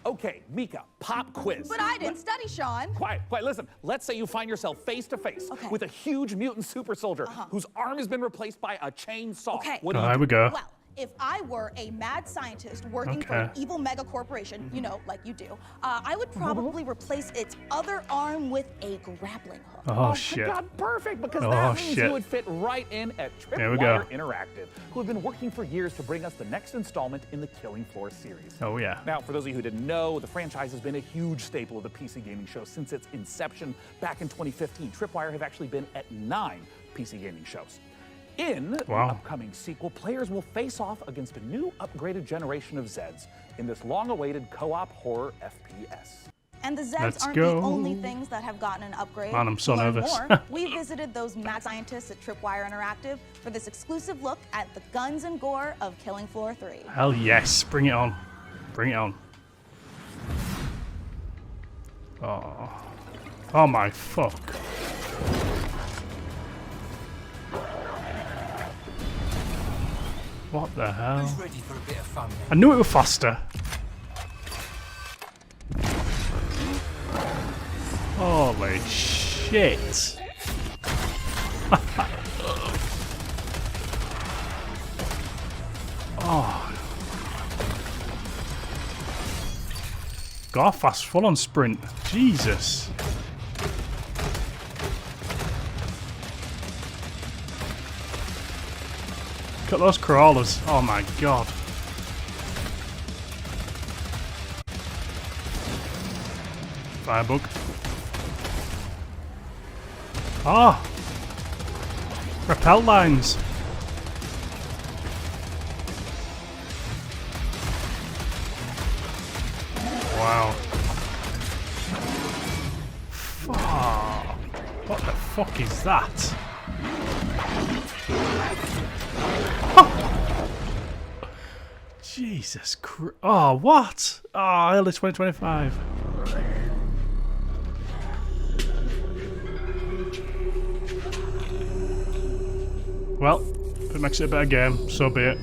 Okay, Mika, pop quiz. But I didn't study, Sean. Quiet, listen. Let's say you find yourself face to face with a huge mutant super soldier whose arm has been replaced by a chainsaw. Okay. What do you Here do? we go. Well, if I were a mad scientist working for an evil mega corporation, you know, like you do, I would probably replace its other arm with a grappling hook. Oh, my shit. God, perfect, because that means shit. you would fit right in at Here we go. Tripwire Interactive, who have been working for years to bring us the next installment in the Killing Floor series. Oh, yeah. Now, for those of you who didn't know, the franchise has been a huge staple of the PC Gaming Show since its inception back in 2015. Tripwire have actually been at 9 PC Gaming Shows. In the upcoming sequel, players will face off against a new upgraded generation of Zeds in this long-awaited co-op horror FPS. And the Zeds aren't the only things that have gotten an upgrade. Man, I'm so nervous. More, we visited those mad scientists at Tripwire Interactive for this exclusive look at the guns and gore of Killing Floor 3. Hell yes, bring it on. Bring it on. Oh my fuck. What the hell? Who's ready for a bit of fun? I knew it was faster. Holy shit. Oh. Got fast full on sprint. Jesus. Look at those crawlers. Oh my god. Firebug. Ah! Rappel lines. Wow. Fuck. What the fuck is that? Jesus Christ. Oh, what? Oh, early 2025. Well, if it makes it a better game, so be it.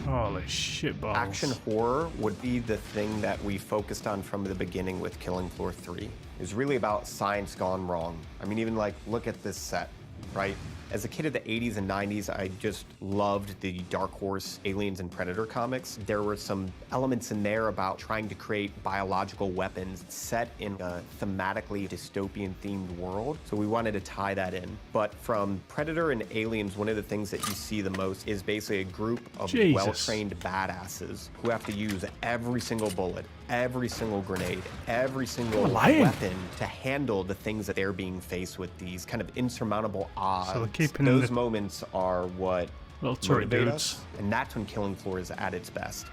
Holy shit balls. Action horror would be the thing that we focused on from the beginning with Killing Floor 3. It was really about science gone wrong. I mean, even like, look at this set, right? As a kid of the 80s and 90s, I just loved the Dark Horse Aliens and Predator comics. There were some elements in there about trying to create biological weapons set in a thematically dystopian themed world. So we wanted to tie that in. But from Predator and Aliens, one of the things that you see the most is basically a group of well-trained badasses who have to use every single bullet, every single grenade, every single weapon to handle the things that they're being faced with, these kind of insurmountable odds. So those moments are what motivate dudes. us, and that's when Killing Floor is at its best.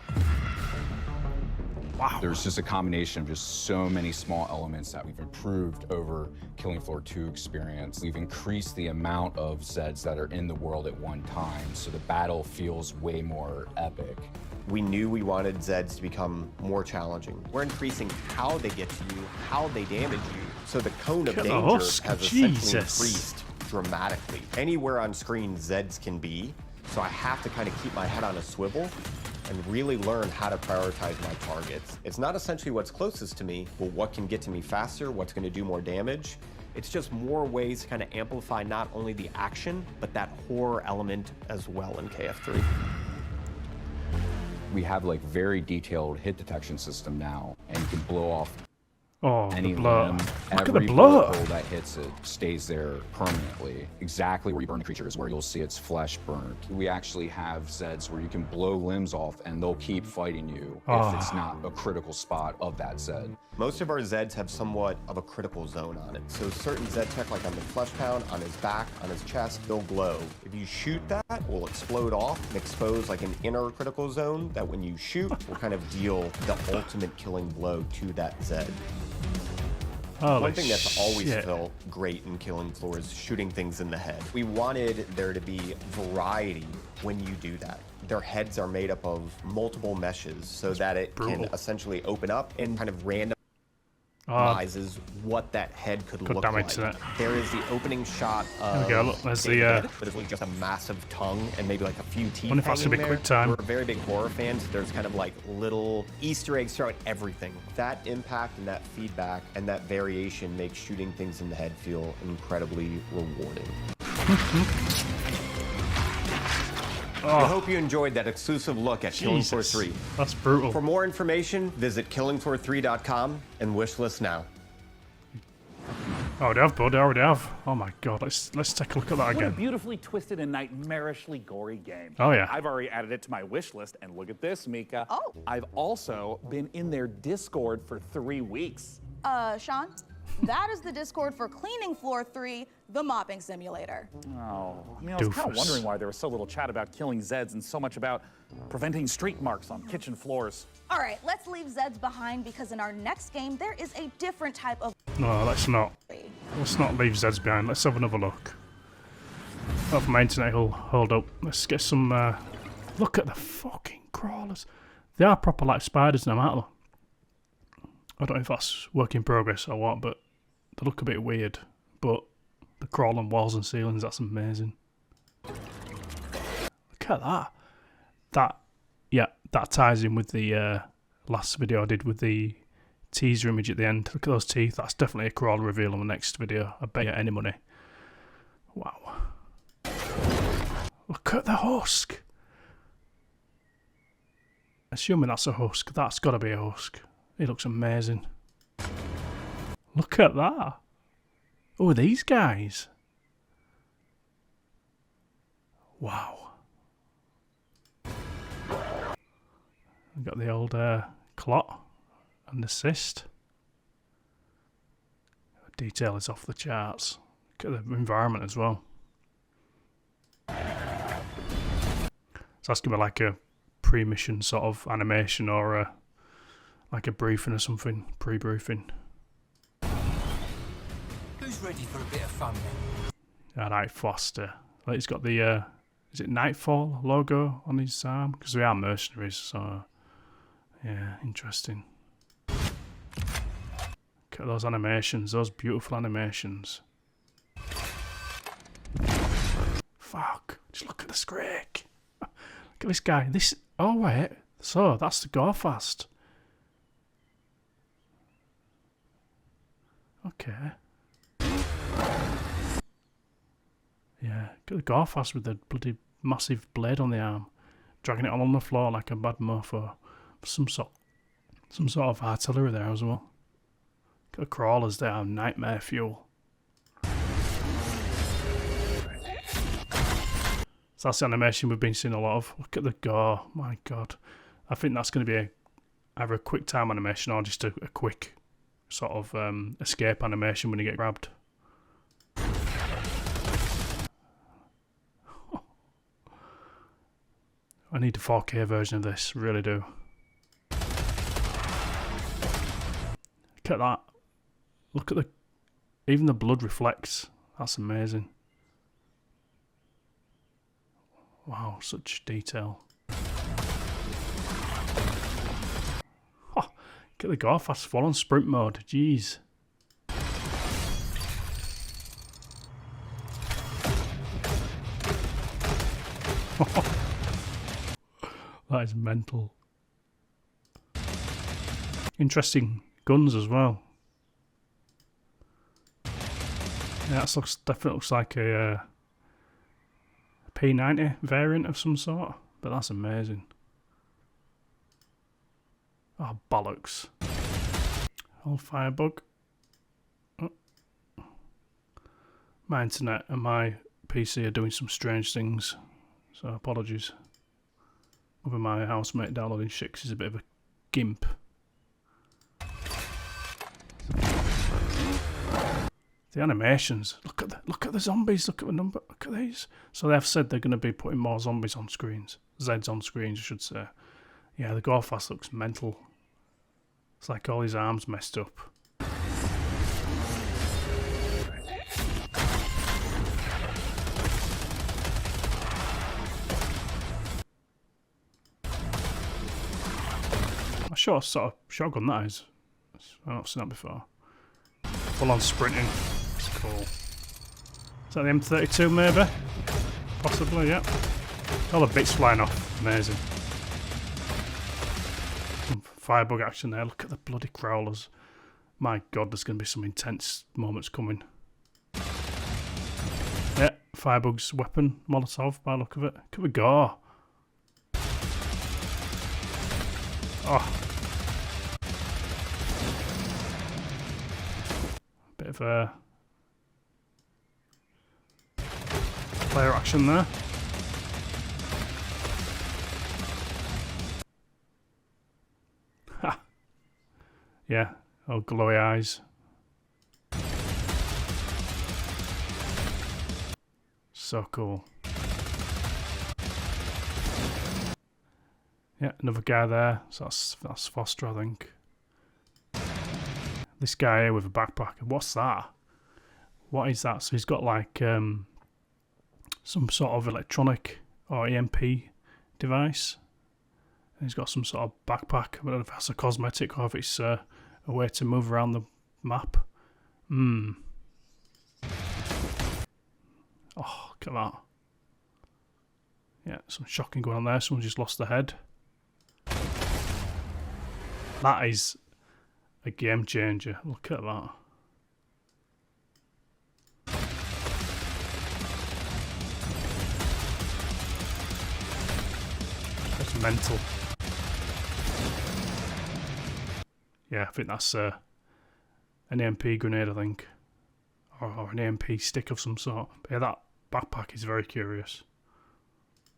Wow. There's just a combination of just so many small elements that we've improved over Killing Floor 2 experience. We've increased the amount of Zeds that are in the world at one time, so the battle feels way more epic. We knew we wanted Zeds to become more challenging. We're increasing how they get to you, how they damage you, so the cone of danger has essentially increased dramatically. Anywhere on screen Zeds can be, so I have to kind of keep my head on a swivel and really learn how to prioritize my targets. It's not essentially what's closest to me, but what can get to me faster, what's going to do more damage. It's just more ways to kind of amplify not only the action, but that horror element as well in KF3. We have like very detailed hit detection system now, and you can blow off any blur. limb. Look at the Every blur. bullet hole that hits it stays there permanently. Exactly where you burn the creature is where you'll see its flesh burnt. We actually have Zeds where you can blow limbs off and they'll keep fighting you if it's not a critical spot of that Zed. Most of our Zeds have somewhat of a critical zone on it. So certain Zed tech, like on the flesh pound, on his back, on his chest, they'll glow. If you shoot that, it will explode off and expose like an inner critical zone that when you shoot, will kind of deal the ultimate killing blow to that Zed. One thing that's always felt great in Killing Floor is shooting things in the head. We wanted there to be variety when you do that. Their heads are made up of multiple meshes so that it can essentially open up and kind of random. maximizes what that head could look like. There is the opening shot of there we go, look, there's the head, but it's really just a massive tongue and maybe like a few teeth. Wonder if that's gonna be quick time. We're very big horror fans. There's kind of like little Easter eggs throughout everything. That impact and that feedback and that variation makes shooting things in the head feel incredibly rewarding. I hope you enjoyed that exclusive look at Killing Floor 3. That's brutal. For more information, visit killingfloor3.com and wishlist now. I already have, bud. I already have. Oh my god, let's take a look at that again. What a beautifully twisted and nightmarishly gory game. Oh yeah. I've already added it to my wish list, and look at this, Mika. Oh. I've also been in their Discord for 3 weeks. Sean, that is the Discord for Cleaning Floor 3, the mopping simulator. Oh, I mean, I was kind of wondering why there was so little chat about killing Zeds and so much about preventing streak marks on kitchen floors. All right, let's leave Zeds behind because in our next game, there is a different type of... No, let's not. Let's not leave Zeds behind. Let's have another look. Hope my internet will hold up. Let's get some... Look at the fucking crawlers. They are proper like spiders now, aren't they? I don't know if that's work in progress or what, but they look a bit weird. But the crawling walls and ceilings, that's amazing. Look at that. That ties in with the last video I did with the teaser image at the end. Look at those teeth. That's definitely a crawler reveal on the next video. I bet you any money. Wow. Look at the husk. Assuming that's a husk. That's got to be a husk. It looks amazing. Look at that. Oh, these guys. Wow. I've got the old clot and the cyst. Detail is off the charts. Look at the environment as well. So that's going to be like a pre-mission sort of animation or like a briefing or something, pre-briefing. Who's ready for a bit of fun then? Alright, Foster. He's got the, is it Nightfall logo on his arm? Because we are mercenaries, so... Yeah, interesting. Look at those animations, those beautiful animations. Fuck, just look at the Scrake. Look at this guy. Oh wait, so that's the Go Fast. Okay. Yeah, look at the Go Fast with the bloody massive blade on the arm. Dragging it all on the floor like a bad mofo. Some sort of artillery there as well. Look at the crawlers there, nightmare fuel. So that's the animation we've been seeing a lot of. Look at the gore, my god. I think that's going to be either a quick time animation or just a quick sort of escape animation when you get grabbed. I need a 4K version of this, really do. Look at that. Look at even the blood reflects. That's amazing. Wow, such detail. Oh, look at the Go Fast full on sprint mode. Jeez. That is mental. Interesting guns as well. Yeah, that definitely looks like a P90 variant of some sort, but that's amazing. Oh, bollocks. Old firebug. Oh. My internet and my PC are doing some strange things, so apologies. Over my housemate downloading shit 'cause he's a bit of a gimp. The animations. Look at the zombies. Look at the number. Look at these. So they've said they're going to be putting more zombies on screens. Zeds on screens, I should say. Yeah, the Go Fast looks mental. It's like all his arms messed up. A short sort of shotgun that is. I've not seen that before. Full on sprinting. It's cool. Is that the M32 maybe? Possibly, yeah. All the bits flying off. Amazing. Some firebug action there. Look at the bloody crawlers. My god, there's going to be some intense moments coming. Yeah, firebug's weapon. Molotov, by the look of it. Could we go? Oh. Bit of a player action there. Ha! Yeah, oh, glowy eyes. So cool. Yeah, another guy there. So that's Foster, I think. This guy here with a backpack. What's that? What is that? So he's got like some sort of electronic or EMP device. And he's got some sort of backpack. I don't know if that's a cosmetic or if it's a way to move around the map. Oh, look at that. Yeah, some shocking going on there. Someone just lost their head. That is a game changer. Look at that. That's mental. Yeah, I think that's an EMP grenade, I think. Or an EMP stick of some sort. But yeah, that backpack is very curious.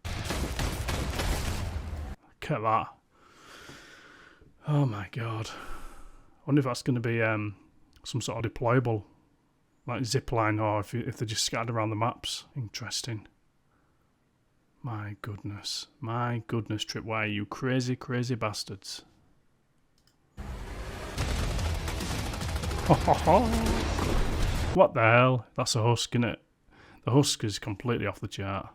Look at that. Oh my god. I wonder if that's going to be some sort of deployable, like zipline, or if they're just scattered around the maps. Interesting. My goodness. My goodness, Tripwire, you crazy, crazy bastards. What the hell? That's a husk, innit? The husk is completely off the chart.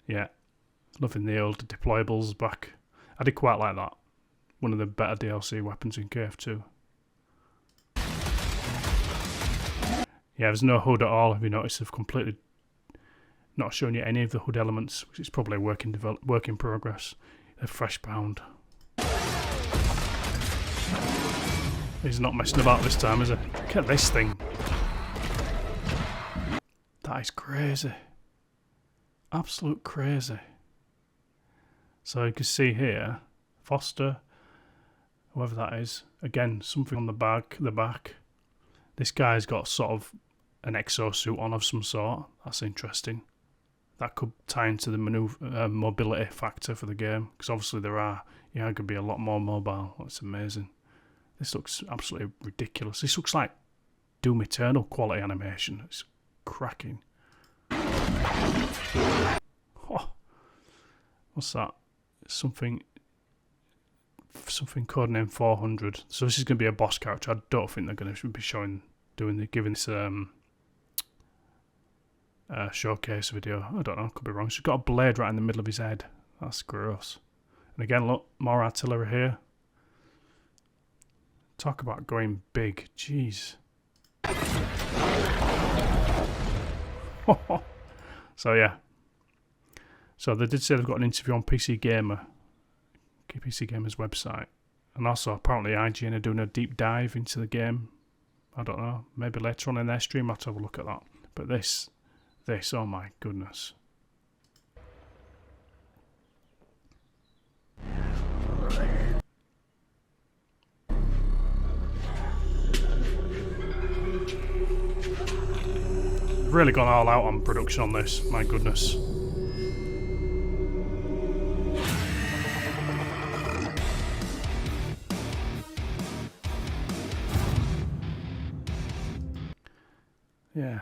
Yeah, loving the old deployables back. I did quite like that. One of the better DLC weapons in KF2. Yeah, there's no HUD at all. Have you noticed? They've completely not shown you any of the HUD elements, which is probably a work in progress. They're fresh bound. He's not messing about this time, is he? Look at this thing. That is crazy. Absolute crazy. So you can see here, Foster, whoever that is, again, something on the back. This guy's got sort of an exosuit on of some sort. That's interesting. That could tie into the mobility factor for the game, because obviously it could be a lot more mobile. That's amazing. This looks absolutely ridiculous. This looks like Doom Eternal quality animation. It's cracking. Oh, what's that? Something codename 400. So this is going to be a boss character. I don't think they're going to be giving this showcase video. I don't know. Could be wrong. He's got a blade right in the middle of his head. That's gross. And again, look, more artillery here. Talk about going big. Jeez. So yeah. So they did say they've got an interview on PC Gamer, PC Gamer's website, and also apparently IGN are doing a deep dive into the game. I don't know, maybe later on in their stream I'll have a look at that. But this, oh my goodness. Really gone all out on production on this, my goodness. Yeah,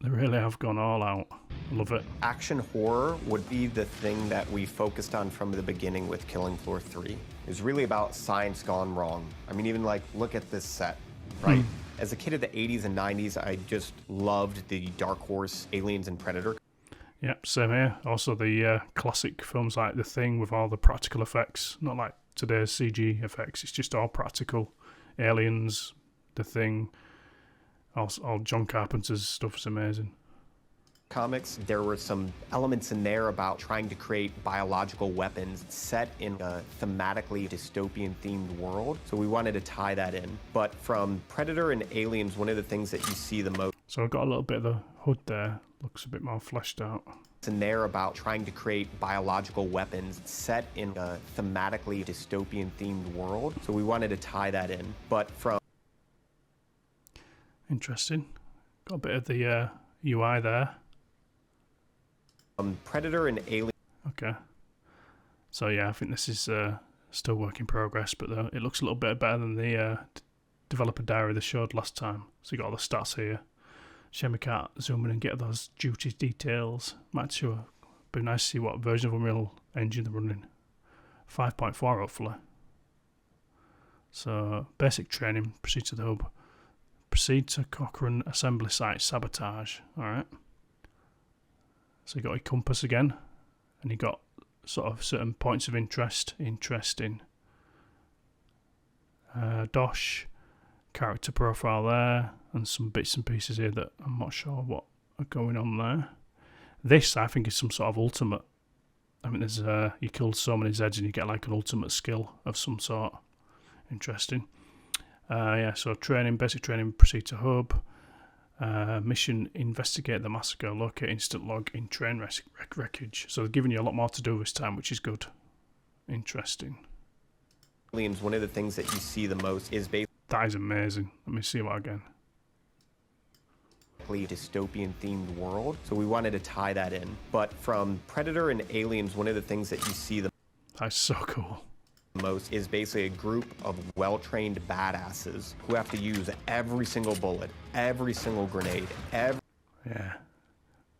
they really have gone all out. I love it. Action horror would be the thing that we focused on from the beginning with Killing Floor 3. It was really about science gone wrong. I mean, even like, look at this set, right? As a kid of the 80s and 90s, I just loved the Dark Horse Aliens and Predator. Yep, same here. Also the classic films like The Thing with all the practical effects, not like today's CG effects. It's just all practical. Aliens, The Thing, all John Carpenter's stuff is amazing. Comics, there were some elements in there about trying to create biological weapons set in a thematically dystopian themed world. So we wanted to tie that in. But from Predator and Aliens, one of the things that you see the most So I've got a little bit of the hood there. Looks a bit more fleshed out. in there about trying to create biological weapons set in a thematically dystopian themed world. So we wanted to tie that in. But from Interesting. Got a bit of the UI there. Predator and Alien. Okay. So yeah, I think this is still work in progress, but it looks a little bit better than the developer diary they showed last time. So you got all the stats here. Shame we can't zoom in and get those duty details. Might sure be nice to see what version of Unreal Engine they're running. 5.4 hopefully. So basic training, proceed to the hub. Proceed to Cochrane assembly site, sabotage. Alright. So you got your compass again, and you got sort of certain points of interest. Interesting. Dosh, character profile there, and some bits and pieces here that I'm not sure what are going on there. This, I think, is some sort of ultimate. I mean, there's you kill so many Zeds and you get like an ultimate skill of some sort. Interesting. Yeah, so training, basic training, proceed to hub. Mission, investigate the massacre, locate instant log in train wreckage. So they're giving you a lot more to do this time, which is good. Interesting. Aliens, one of the things that you see the most is basically That is amazing. Let me see that again. dystopian themed world. So we wanted to tie that in. But from Predator and Aliens, one of the things that you see the That's so cool. most is basically a group of well-trained badasses who have to use every single bullet, every single grenade, Yeah.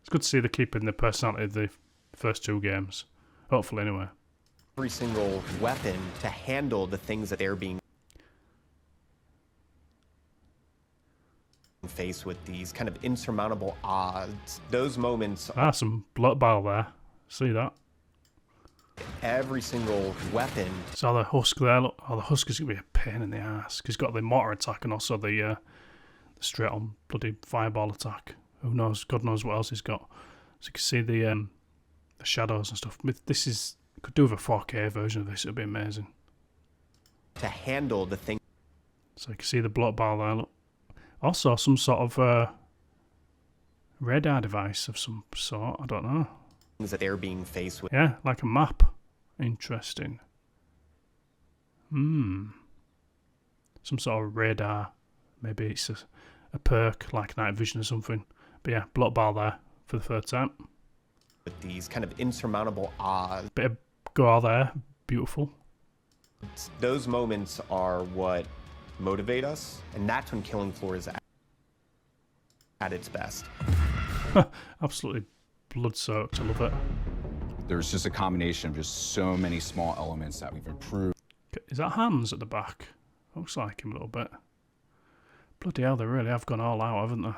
It's good to see they're keeping the personality of the first two games. Hopefully, anyway. every single weapon to handle the things that they're being faced with, these kind of insurmountable odds. Those moments, Some blood bile there. See that? every single weapon. So the husk there, look. Oh, the husk is going to be a pain in the ass. Because he's got the mortar attack and also the straight on bloody fireball attack. Who knows? God knows what else he's got. So you can see the shadows and stuff. This is, could do with a 4K version of this. It would be amazing. To handle the things So you can see the blood bile there, look. Also some sort of radar device of some sort. I don't know. that they're being faced with. Yeah, like a map. Interesting. Some sort of radar. Maybe it's a perk like night vision or something. But yeah, block ball there for the third time. With these kind of insurmountable odds. Bit of gore there. Beautiful. Those moments are what motivate us, and that's when Killing Floor is at its best. Absolutely blood-soaked. I love it. There's just a combination of just so many small elements that we've improved. Is that Hans at the back? Looks like him a little bit. Bloody hell, they really have gone all out, haven't they?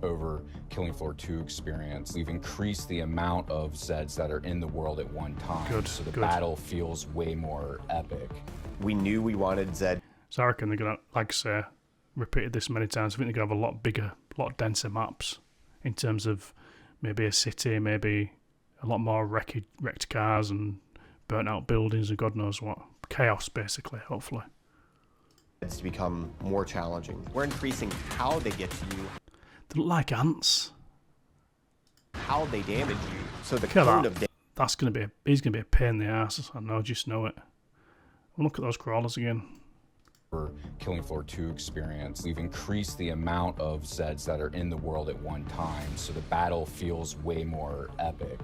Over Killing Floor 2 experience. We've increased the amount of Zeds that are in the world at one time. Good, so the good. battle feels way more epic. We knew we wanted Zed. So I reckon they're going to, like I say, repeated this many times. I think they're going to have a lot bigger, a lot denser maps in terms of maybe a city, maybe a lot more wrecked cars and burnt out buildings and God knows what. Chaos, basically, hopefully. To become more challenging. We're increasing how they get to you, They look like ants. how they damage you. So the Look at cone that. of That's going to be he's going to be a pain in the ass. I know, just know it. Look at those crawlers again. For Killing Floor 2 experience, we've increased the amount of Zeds that are in the world at one time. So the battle feels way more epic.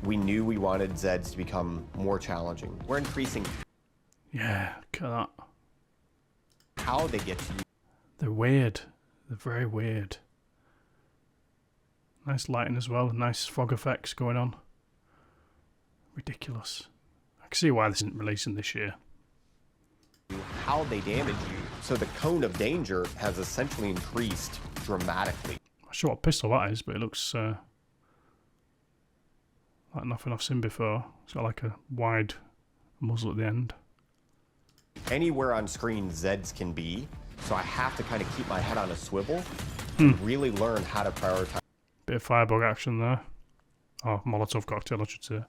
we knew we wanted Zeds to become more challenging. We're increasing Yeah, look at that. how they get to you. They're weird. They're very weird. Nice lighting as well. Nice fog effects going on. Ridiculous. I can see why this isn't releasing this year. How they damage you. So the cone of danger has essentially increased dramatically. sure what pistol that is, but it looks like nothing I've seen before. It's got like a wide muzzle at the end. Anywhere on screen Zeds can be, so I have to kind of keep my head on a swivel to really learn how to prioritize. Bit of firebug action there. Oh, Molotov cocktail, I should say.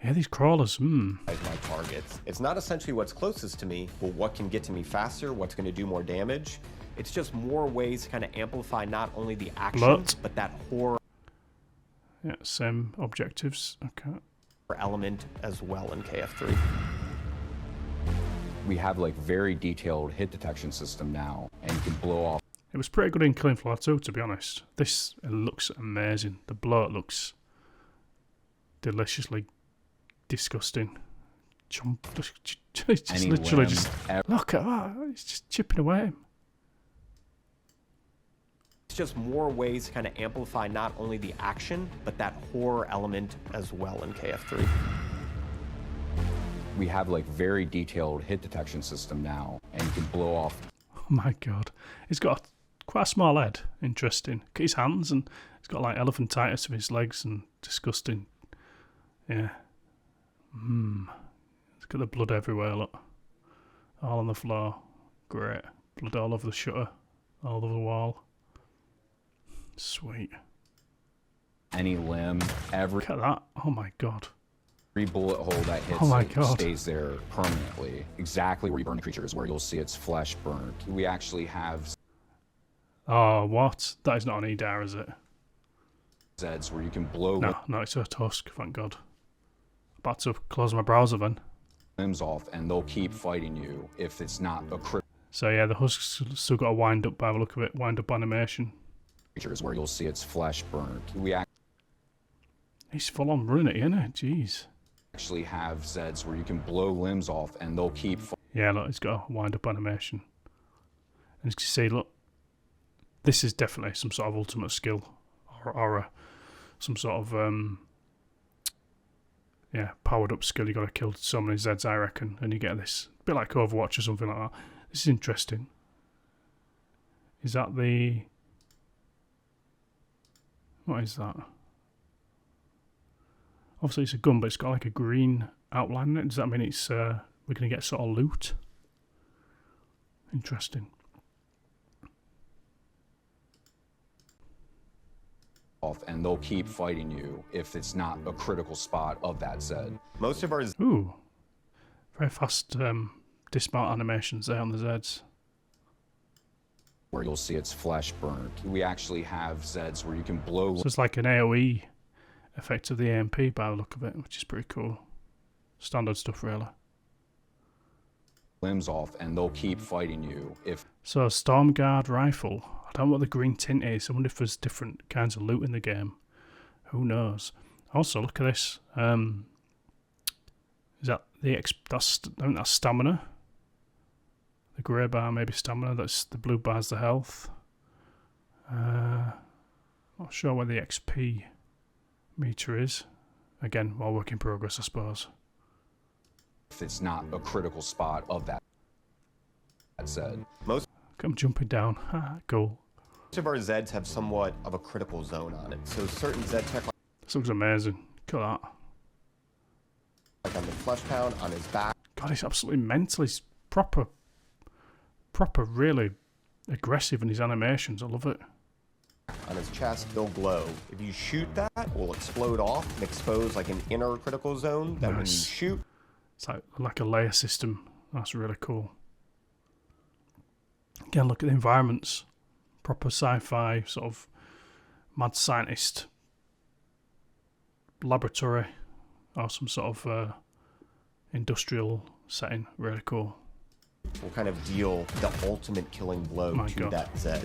Yeah, these crawlers, My targets. It's not essentially what's closest to me, but what can get to me faster, what's going to do more damage. It's just more ways to kind of amplify not only the action, but that horror yeah, same objectives. Okay. element as well in KF3. We have like very detailed hit detection system now, and you can blow off. It was pretty good in Killing Floor 2, to be honest. This looks amazing. The bloat looks deliciously disgusting. It's just literally just... Look at that. It's just chipping away at him. It's just more ways to kind of amplify not only the action, but that horror element as well in KF3. We have like very detailed hit detection system now, and you can blow off. Oh my god. He's got quite a small head. Interesting. Look at his hands, and he's got like elephantitis of his legs, and disgusting. Yeah. Look at the blood everywhere, look. All on the floor. Great. Blood all over the shutter. All over the wall. Sweet. Any limb, every Look at that. Oh my god. bullet hole that hits Oh my it God. stays there permanently. Exactly where you burn the creature is where you'll see its flesh burnt. We actually have Oh, what? That is not an EDAR, is it? Zeds where you can blow No, it's a tusk, thank god. About to close my browser then. limbs off, and they'll keep fighting you if it's not a So yeah, the husk's still got a wind up by the look of it, wind up animation. creature is where you'll see its flesh burnt. He's full on running it, isn't it? Jeez. Actually have Zeds where you can blow limbs off, and they'll keep Yeah, look, it's got a wind up animation. And you can see, look, this is definitely some sort of ultimate skill, or some sort of yeah, powered up skill. You got to kill so many Zeds, I reckon, and you get this. A bit like Overwatch or something like that. This is interesting. Is that the... What is that? Obviously it's a gun, but it's got like a green outline in it. Does that mean it's we're going to get sort of loot? Interesting. off, and they'll keep fighting you if it's not a critical spot of that Zed. Most of our Ooh. Very fast dismount animations there on the Zeds. Where you'll see its flesh burnt. We actually have Zeds where you can blow So it's like an AoE effect of the AMP by the look of it, which is pretty cool. Standard stuff, really. limbs off, and they'll keep fighting you if... So a Storm Guard rifle. I don't know what the green tint is. I wonder if there's different kinds of loot in the game. Who knows? Also, look at this. Is that the I think that's stamina. The grey bar maybe stamina. That's the blue bar's the health. Not sure where the XP meter is. Again, while work in progress, I suppose. If it's not a critical spot of that Zed. I'm jumping down. Cool. Most of our Zeds have somewhat of a critical zone on it. So certain Zed tech, This looks amazing. Look at that. like on the flesh pound, on his back, God, he's absolutely mental. He's proper, really aggressive in his animations. I love it. on his chest, they'll glow. If you shoot that, it will explode off and expose like an inner critical zone that when you Nice. shoot, It's like a layer system. That's really cool. Again, look at the environments. Proper sci-fi, sort of mad scientist laboratory or some sort of industrial setting. Really cool. will kind of deal the ultimate killing blow My to God. that Zed.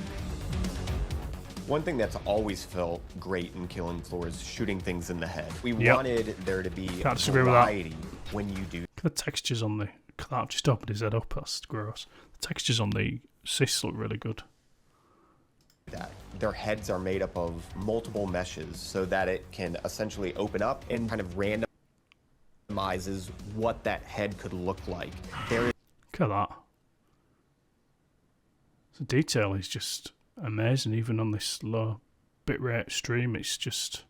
One thing that's always felt great in Killing Floor is shooting things in the head. We Yep. wanted there to be Can't disagree with that. variety when you do Look at the textures on the... Look at that, I've just opened his head up. That's gross. The textures on the cysts look really good. that. Their heads are made up of multiple meshes so that it can essentially open up and kind of randomizes what that head could look like. There is Look at that. The detail is just amazing, even on this low bitrate stream. It's just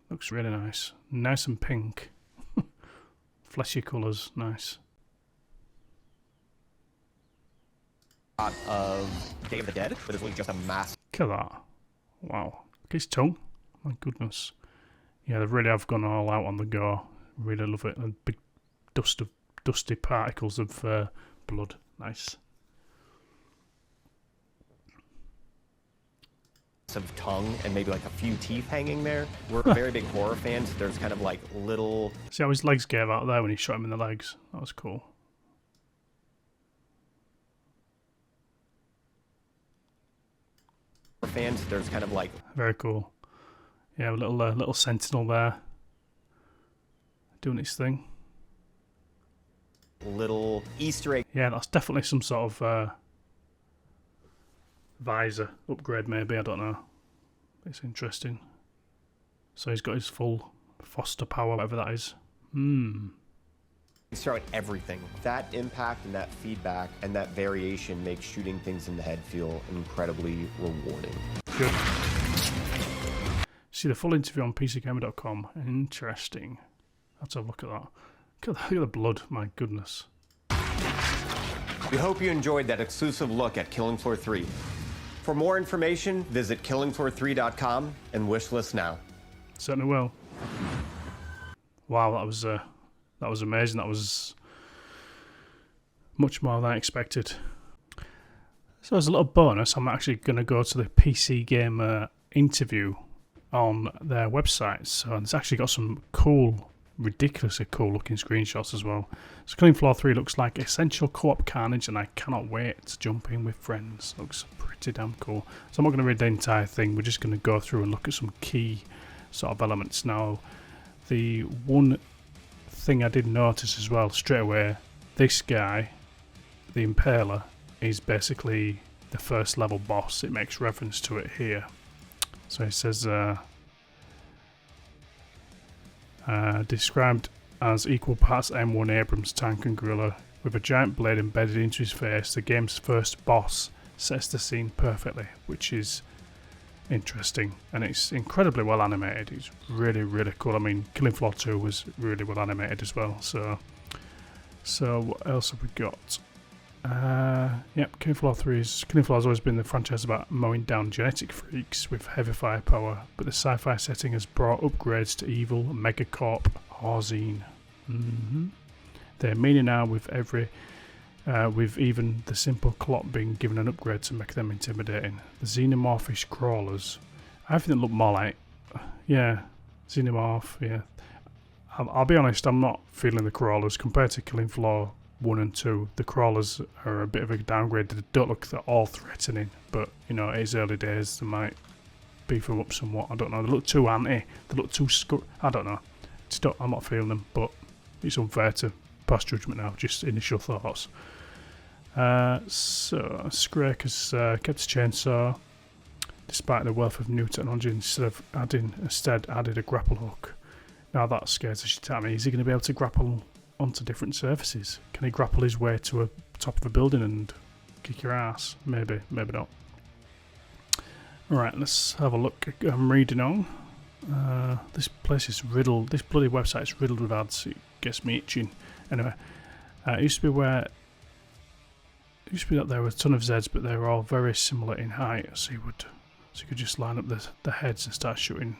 looks really nice. Nice and pink. Fleshy colours, nice. Of Day of the Dead, but it's really just a mass. Look at that. Wow. Look at his tongue. My goodness. Yeah, they really have gone all out on the gore. Really love it. And big dusty particles of blood. Nice. Of tongue and maybe like a few teeth hanging there. We're very big horror fans. There's kind of like little. See how his legs gave out there when he shot him in the legs? That was cool. Fans, there's kind of like. Very cool. Yeah, a little sentinel there. Doing its thing. Little Easter egg. Yeah, that's definitely some sort of visor upgrade, maybe. I don't know. It's interesting. So he's got his full Foster power, whatever that is. He's throwing everything. That impact and that feedback and that variation makes shooting things in the head feel incredibly rewarding. Good. See the full interview on PCGamer.com. Interesting. Let's have a look at that. Look at the blood, my goodness. We hope you enjoyed that exclusive look at Killing Floor 3. For more information, visit killingfloor3.com and wishlist now. Certainly will. Wow, that was amazing. That was much more than I expected. So as a little bonus, I'm actually going to go to the PCGamer Interview on their website. So it's actually got some cool, ridiculously cool looking screenshots as well. So Killing Floor 3 looks like essential co-op carnage, and I cannot wait to jump in with friends. Looks pretty damn cool. So I'm not going to read the entire thing. We're just going to go through and look at some key sort of elements. Now, the one thing I did notice as well straight away, this guy, the Impaler, is basically the first level boss. It makes reference to it here. So it says described as equal parts M1 Abrams tank and gorilla with a giant blade embedded into his face. The game's first boss sets the scene perfectly, which is interesting, and it's incredibly well animated. It's really, really cool. I mean, Killing Floor 2 was really well animated as well. So what else have we got? Yep, Killing Floor has always been the franchise about mowing down genetic freaks with heavy firepower, but the sci-fi setting has brought upgrades to evil, megacorp, Horzine. They're meaner now with even the simple clot being given an upgrade to make them intimidating. The xenomorphish crawlers, I think they look more like, yeah, xenomorph, yeah. I'll be honest, I'm not feeling the crawlers. Compared to Killing Floor 1 and 2, the crawlers are a bit of a downgrade. They don't look at all threatening, but, you know, it is early days. They might beef them up somewhat. I don't know. They look too anti. They look too I don't know. I'm not feeling them, but it's unfair to pass judgment now. Just initial thoughts. So Scrake has kept his chainsaw despite the wealth of new technology. Instead added a grapple hook. Now that scares the shit out of me. Is he going to be able to grapple onto different surfaces? Can he grapple his way to a top of a building and kick your ass? Maybe, maybe not. Alright, let's have a look. I'm reading on. This place is riddled. This bloody website is riddled with ads. It gets me itching. Anyway, it used to be that there were a ton of Zeds, but they were all very similar in height. So you could just line up the heads and start shooting.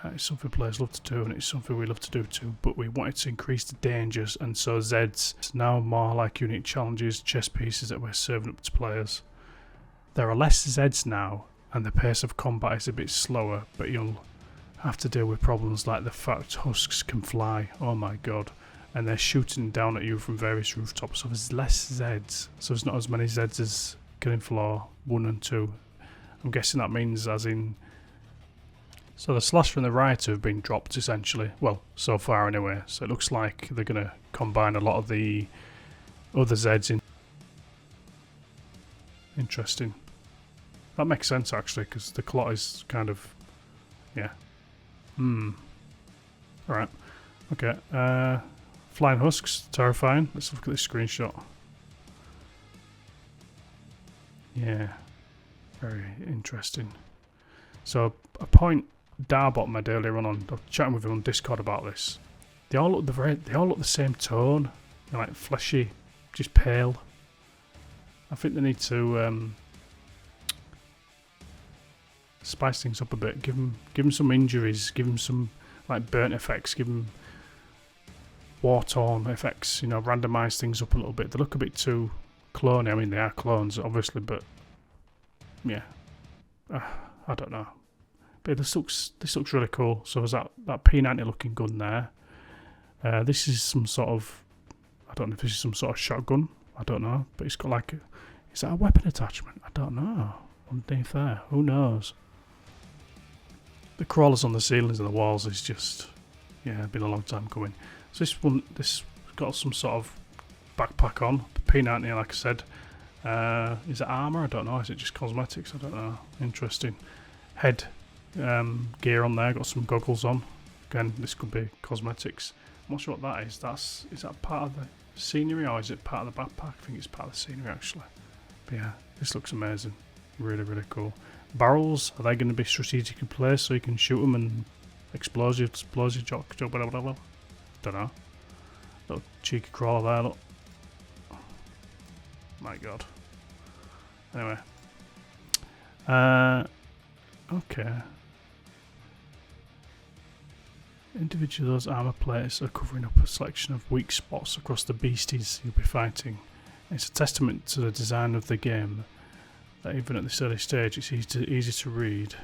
It's something players love to do, and it's something we love to do too, but we wanted to increase the dangers, and so Zeds is now more like unique challenges, chess pieces that we're serving up to players. There are less Zeds now, and the pace of combat is a bit slower, but you'll have to deal with problems like the fact husks can fly, oh my god, and they're shooting down at you from various rooftops, so there's less Zeds, so there's not as many Zeds as Killing Floor 1 and 2. I'm guessing that means as in... So the Slasher and the Rioter have been dropped essentially, well, so far anyway, so it looks like they're going to combine a lot of the other Zeds in. Interesting. That makes sense actually, because the clot is kind of, yeah. Alright, okay. Flying husks, terrifying. Let's look at this screenshot. Yeah. Very interesting. So a point Darbot made earlier on, I was chatting with him on Discord about this. They all look the same tone. They're like fleshy, just pale. I think they need to spice things up a bit. Give them some injuries. Give them some like burnt effects. Give them war-torn effects. You know, randomise things up a little bit. They look a bit too cloney. I mean, they are clones, obviously, but yeah, I don't know. But this looks really cool. So is that P90 looking gun there? This is some sort of, I don't know if this is some sort of shotgun. I don't know, but it's got like, is that a weapon attachment? I don't know. Underneath there, who knows? The crawlers on the ceilings and the walls is just, yeah, been a long time coming. So this got some sort of backpack on, P90, like I said. Is it armour? I don't know. Is it just cosmetics? I don't know. Interesting. Head gear on there, got some goggles on. Again, this could be cosmetics. I'm not sure what that is. Is that part of the scenery or is it part of the backpack? I think it's part of the scenery actually. But yeah, this looks amazing. Really, really cool. Barrels, are they going to be strategically placed so you can shoot them and explosive, blah. Don't know. Little cheeky crawler there, look. My god. Anyway. Okay. Individually, those armour plates are covering up a selection of weak spots across the beasties you'll be fighting. It's a testament to the design of the game that even at this early stage it's easy to read,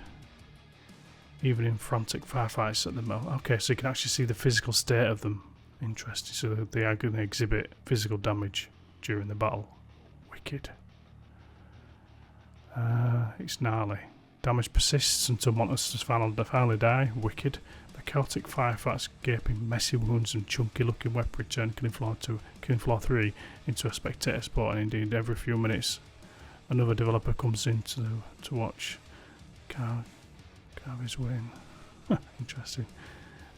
even in frantic firefights at the moment. Okay, so you can actually see the physical state of them. Interesting. So they are going to exhibit physical damage during the battle. Wicked. It's gnarly. Damage persists until monsters finally die. Wicked. The chaotic firefights, gaping, messy wounds and chunky-looking weaponry turn Killing Floor 3 into a spectator sport, and indeed every few minutes another developer comes in to watch carve his way in. Interesting.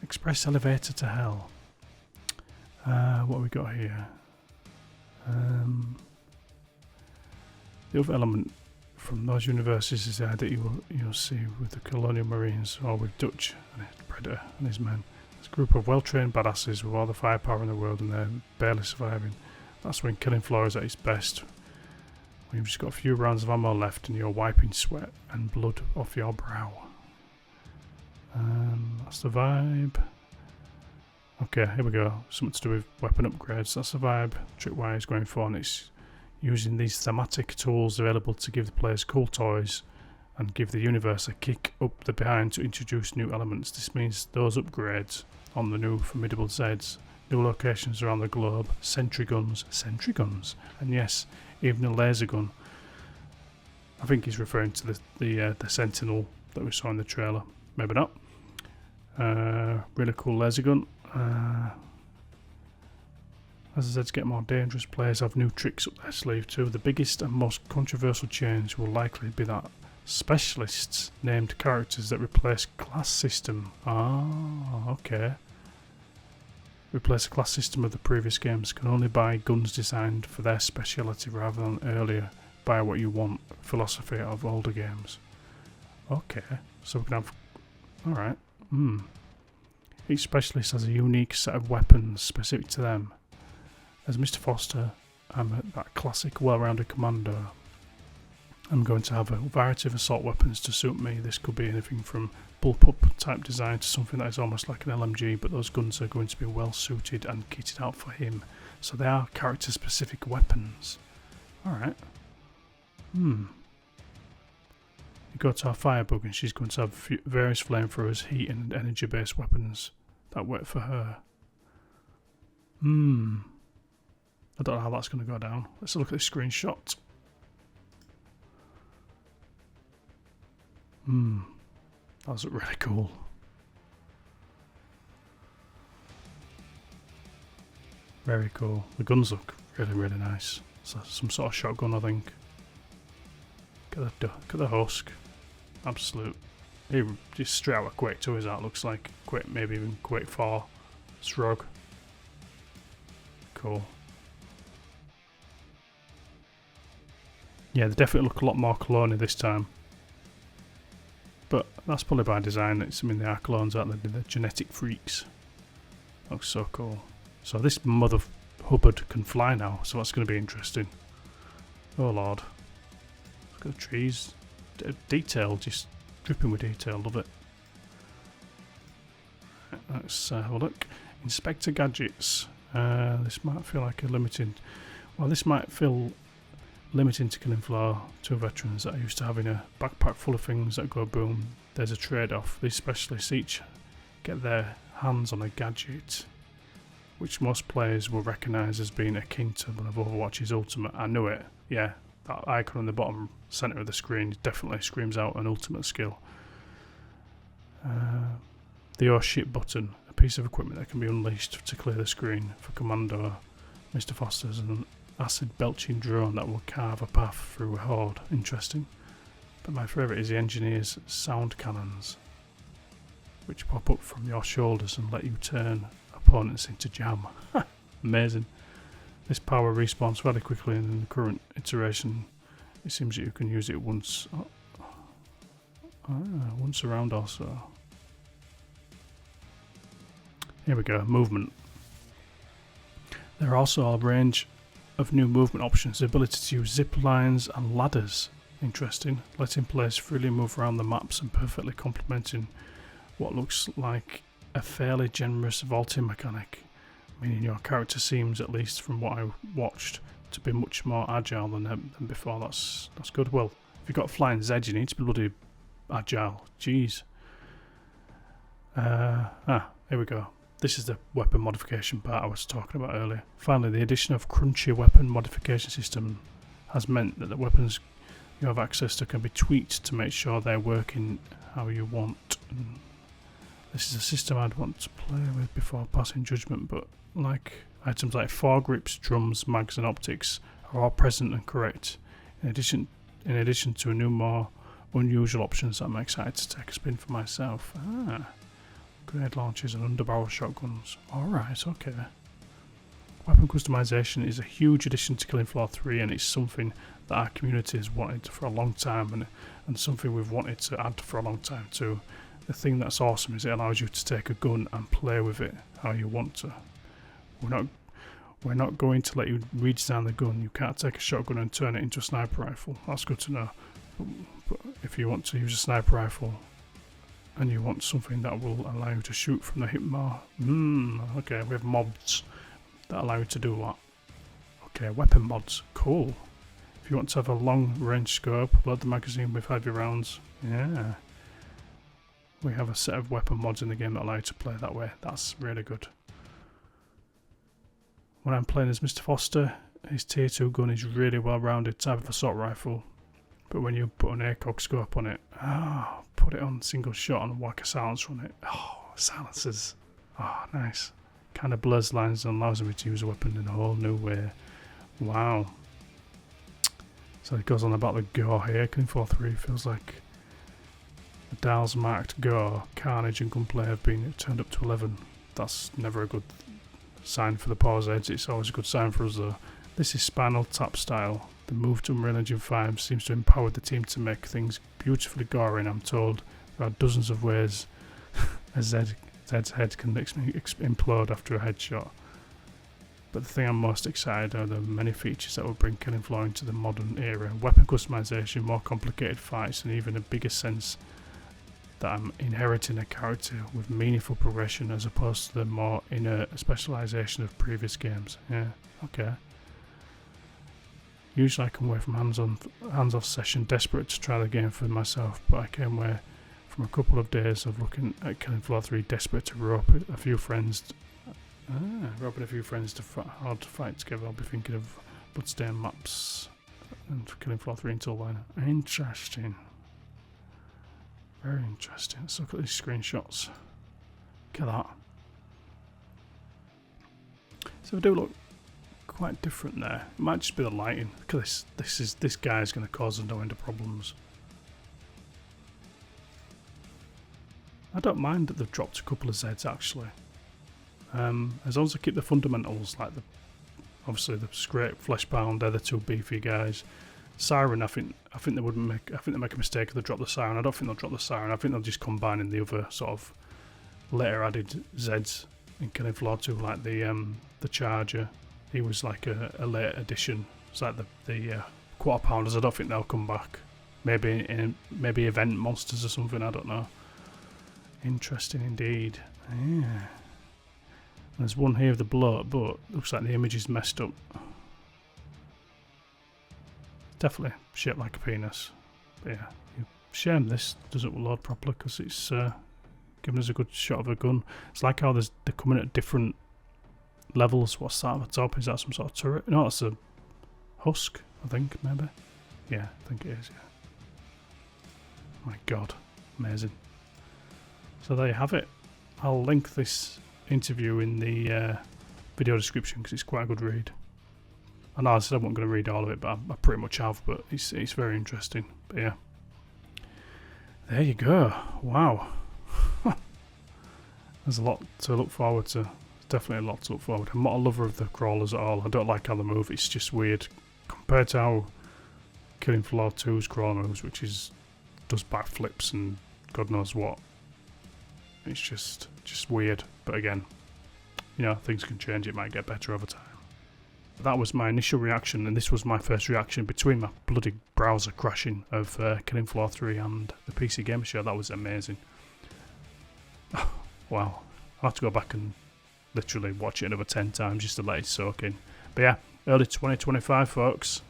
Express elevator to hell. What have we got here? The other element from those universes is the idea you'll see with the Colonial Marines or with Dutch and his Predator and his men. It's a group of well-trained badasses with all the firepower in the world and they're barely surviving. That's when Killing Floor is at its best. When you've just got a few rounds of ammo left and you're wiping sweat and blood off your brow. That's the vibe. Okay, here we go. Something to do with weapon upgrades. That's the vibe Tripwire is going for, and it's using these thematic tools available to give the players cool toys and give the universe a kick up the behind to introduce new elements. This means those upgrades on the new formidable Zeds, new locations around the globe, sentry guns, and yes, even a laser gun. I think he's referring to the Sentinel that we saw in the trailer. Maybe not. Really cool laser gun. As I said, to get more dangerous, players have new tricks up their sleeve too. The biggest and most controversial change will likely be that specialists named characters that replace class system. Okay. Replace the class system of the previous games can only buy guns designed for their speciality rather than earlier buy what you want philosophy of older games. Okay, so we can have... Alright. Each specialist has a unique set of weapons specific to them. As Mr. Foster, I'm that classic well-rounded commando. I'm going to have a variety of assault weapons to suit me. This could be anything from bullpup type design to something that is almost like an LMG, but those guns are going to be well suited and kitted out for him. So they are character specific weapons. Alright. You go to our Firebug and she's going to have various flamethrowers, heat and energy based weapons that work for her. I don't know how that's going to go down. Let's have a look at this screenshot. That was really cool. Very cool. The guns look really, really nice. It's some sort of shotgun, I think. Look at the husk. Absolute. He just straight out of Quake 2 is that. Looks like Quake, maybe even Quake 4. Shrug. Cool. Yeah, they definitely look a lot more cloney this time. But that's probably by design. I mean, they are clones, aren't they? They're genetic freaks. Looks so cool. So this mother hubbard can fly now, so that's going to be interesting. Oh lord. Look at the trees. Detail, just dripping with detail. Love it. Let's have a look. Inspector gadgets. This might feel like a limited... Well, this might feel limiting to Killing Floor 2 veterans that are used to having a backpack full of things that go boom. There's a trade-off. These specialists each get their hands on a gadget, which most players will recognise as being akin to one of Overwatch's ultimate. I knew it. Yeah, that icon in the bottom centre of the screen definitely screams out an ultimate skill. The oh shit button, a piece of equipment that can be unleashed to clear the screen for Commando Mr. Foster's, and an acid belching drone that will carve a path through a horde. Interesting. But my favourite is the engineer's sound cannons, which pop up from your shoulders and let you turn opponents into jam. Amazing. This power respawns fairly quickly, and in the current iteration it seems that you can use it once around also. Here we go, movement. There are also a range of new movement options, the ability to use zip lines and ladders. Interesting. Letting players freely move around the maps and perfectly complementing what looks like a fairly generous vaulting mechanic, meaning your character seems, at least from what I watched, to be much more agile than before. That's good. Well, if you've got flying Zed, you need to be bloody agile. Jeez. Here we go. This is the weapon modification part I was talking about earlier. Finally, the addition of crunchy weapon modification system has meant that the weapons you have access to can be tweaked to make sure they're working how you want. And this is a system I'd want to play with before passing judgment, but like items like foregrips, drums, mags and optics are all present and correct. In addition to a new, more unusual options that I'm excited to take a spin for myself. Grenade launchers and underbarrel shotguns. Alright, okay. Weapon customization is a huge addition to Killing Floor 3, and it's something that our community has wanted for a long time, and something we've wanted to add for a long time too. The thing that's awesome is it allows you to take a gun and play with it how you want to. We're not going to let you redesign the gun. You can't take a shotgun and turn it into a sniper rifle. That's good to know. But if you want to use a sniper rifle and you want something that will allow you to shoot from the hip more, okay, we have mods that allow you to do that. Okay, weapon mods, cool. If you want to have a long range scope, load the magazine with heavy rounds, yeah. We have a set of weapon mods in the game that allow you to play that way. That's really good. When I'm playing as Mr. Foster, his tier 2 gun is really well rounded type of assault rifle. But when you put an ACOG scope on it, put it on single shot and whack a silencer on it. Silencers. Nice. Kind of blurs lines and allows me to use a weapon in a whole new way. Wow. So it goes on about the gore here. Killing Floor 3 feels like the dials marked gore, carnage and gunplay have been turned up to 11. That's never a good sign for the pause edge. It's always a good sign for us though. This is Spinal Tap style. The move to Unreal Engine 5 seems to empower the team to make things beautifully gory, and I'm told there are dozens of ways a Zed's head can implode after a headshot. But the thing I'm most excited are the many features that will bring Killing Floor into the modern era. Weapon customization, more complicated fights, and even a bigger sense that I'm inheriting a character with meaningful progression as opposed to the more inert specialization of previous games. Yeah, okay. Usually I come away from hands-off session desperate to try the game for myself, but I came away from a couple of days of looking at Killing Floor 3 desperate to rope a few friends to hard to fight together. I'll be thinking of Bloodstained maps and Killing Floor 3 until then. Interesting. Very interesting. Let's look at these screenshots. Look at that. So they do look quite different there. It might just be the lighting. Look at this. This guy's going to cause no end of problems. I don't mind that they've dropped a couple of Zeds actually. As long as I keep the fundamentals, like obviously the scrape, flesh bound, they're the two beefy guys. Siren, I think they would make. I think they make a mistake if they drop the Siren. I don't think they'll drop the Siren. I think they'll just combine in the other sort of later added Zeds in Killing Floor 2, like the Charger. He was like a late addition. It's like the Quarter Pounders. I don't think they'll come back. Maybe event monsters or something. I don't know. Interesting indeed. Yeah. There's one here of the bloat, but looks like the image is messed up. Definitely shaped like a penis. But yeah, shame this doesn't load properly because it's giving us a good shot of a gun. It's like how they're coming at different levels. What's that at the top? Is that some sort of turret? No, it's a husk, I think, maybe. Yeah, I think it is, yeah. My God, amazing. So there you have it. I'll link this interview in the video description because it's quite a good read. I know I said I wasn't going to read all of it, but I pretty much have, but it's very interesting. But yeah. There you go. Wow. There's a lot to look forward to. Definitely a lot to look forward to. I'm not a lover of the crawlers at all. I don't like how they move. It's just weird. Compared to how Killing Floor 2's crawler moves, which does backflips and God knows what. It's just weird. But again, things can change. It might get better over time. That was my initial reaction, and this was my first reaction between my bloody browser crashing of Killing Floor 3 and the PCGamer Show. That was amazing. Wow. I'll have to go back and literally watch it another 10 times just to let it soak in. But yeah, early 2025, folks.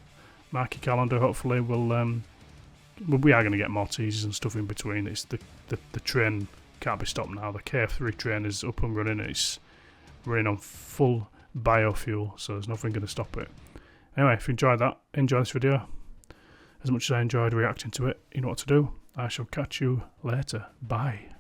Mark your calendar. Hopefully we are going to get more teasers and stuff in between. It's the train can't be stopped now. The KF3 train is up and running. It's running on full biofuel, so there's nothing going to stop it. Anyway, if you enjoyed that, enjoy this video as much as I enjoyed reacting to it. You know what to do. I shall catch you later. Bye.